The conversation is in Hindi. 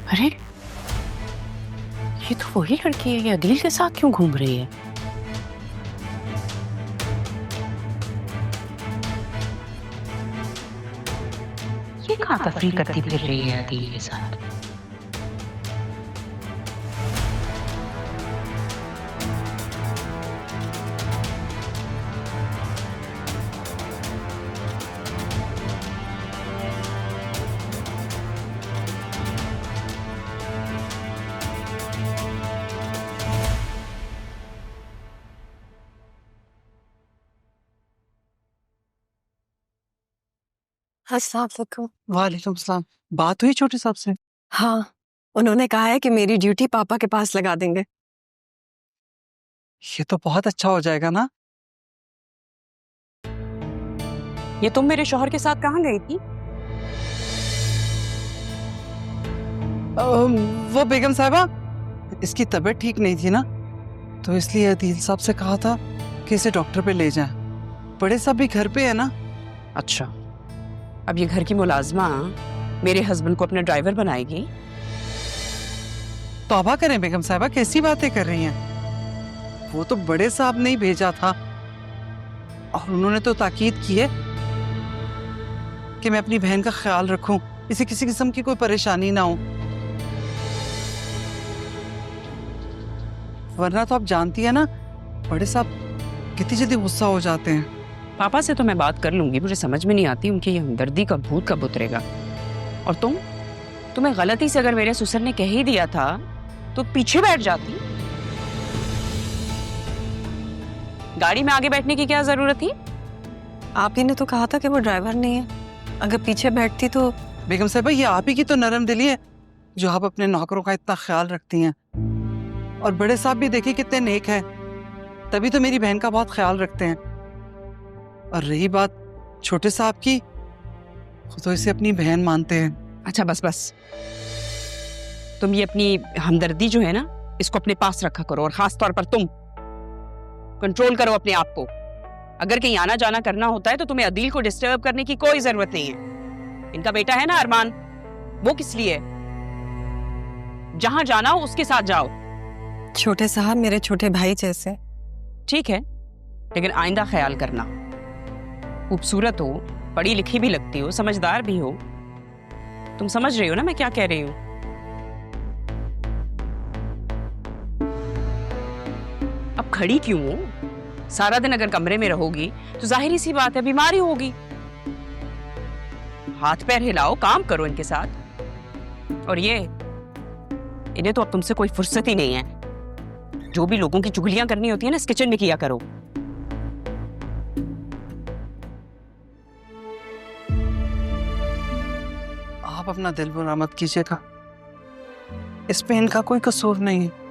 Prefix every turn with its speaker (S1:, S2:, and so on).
S1: अरे ये तो वही लड़की है, ये अदील के साथ क्यों घूम रही है? ये कहाँ तफरीह करती फिर रही है अदील के साथ?
S2: अस्सलाम वालेकुम।
S3: वालेकुम सलाम। बात हुई छोटे साहब से?
S2: हाँ, उन्होंने कहा है कि मेरी ड्यूटी पापा के पास लगा देंगे।
S3: ये तो बहुत अच्छा हो जाएगा ना।
S1: ये तुम मेरे शौहर के साथ कहाँ गई थी?
S3: वो बेगम साहबा, इसकी तबीयत ठीक नहीं थी ना, तो इसलिए अदील साहब से कहा था कि इसे डॉक्टर पे ले जाएं। बड़े साहब भी घर पे है ना।
S1: अच्छा, अब ये घर की मुलाजमा मेरे हस्बैंड को अपना ड्राइवर बनाएगी?
S3: तौबा करें बेगम साहबा, कैसी बातें कर रही हैं? वो तो बड़े साहब ने ही भेजा था और उन्होंने तो ताकीद की है कि मैं अपनी बहन का ख्याल रखूं, इसे किसी किस्म की कोई परेशानी ना हो। वरना तो आप जानती है ना, बड़े साहब कितनी जल्दी गुस्सा हो जाते हैं।
S1: पापा से तो मैं बात कर लूंगी, मुझे समझ में नहीं आती उनकी ये हमदर्दी का भूत कब उतरेगा। और तुम्हें गलती से अगर मेरे ससुर ने कह ही दिया था तो पीछे बैठ जाती। गाड़ी में आगे बैठने की क्या जरूरत थी?
S2: आप ही ने तो कहा था कि वो ड्राइवर नहीं है, अगर पीछे बैठती तो।
S3: बेगम साहबा, ये आप ही की तो नरम दिली है जो आप अपने नौकरों का इतना ख्याल रखती हैं। और बड़े साहब भी देखिए कितने नेक हैं, तभी तो मेरी बहन का बहुत ख्याल रखते हैं। और रही बात छोटे साहब की, वो तो इसे अपनी बहन मानते हैं।
S1: अच्छा बस बस, तुम ये अपनी हमदर्दी जो है ना, इसको अपने पास रखा करो, और खास तौर पर तुम कंट्रोल करो अपने आप को। अगर कहीं आना जाना करना होता है तो तुम्हें अदील को डिस्टर्ब करने की कोई जरूरत नहीं है। इनका बेटा है ना अरमान, वो किस लिए? जहां जाना हो उसके साथ जाओ।
S2: छोटे साहब मेरे छोटे भाई जैसे।
S1: ठीक है, लेकिन आइंदा ख्याल करना। खूबसूरत हो, पढ़ी लिखी भी लगती हो, समझदार भी हो। तुम समझ रही हो ना मैं क्या कह रही हूँ? अब खड़ी क्यों हो? सारा दिन अगर कमरे में रहोगी तो जाहिर सी बात है बीमारी होगी। हाथ पैर हिलाओ, काम करो इनके साथ। और ये इन्हें तो अब तुमसे कोई फुर्सत ही नहीं है। जो भी लोगों की चुगलियां करनी होती है ना, इस किचन में किया करो।
S3: आप अपना दिल बुरा मत कीजिएगा, इसमें इनका कोई कसूर नहीं है।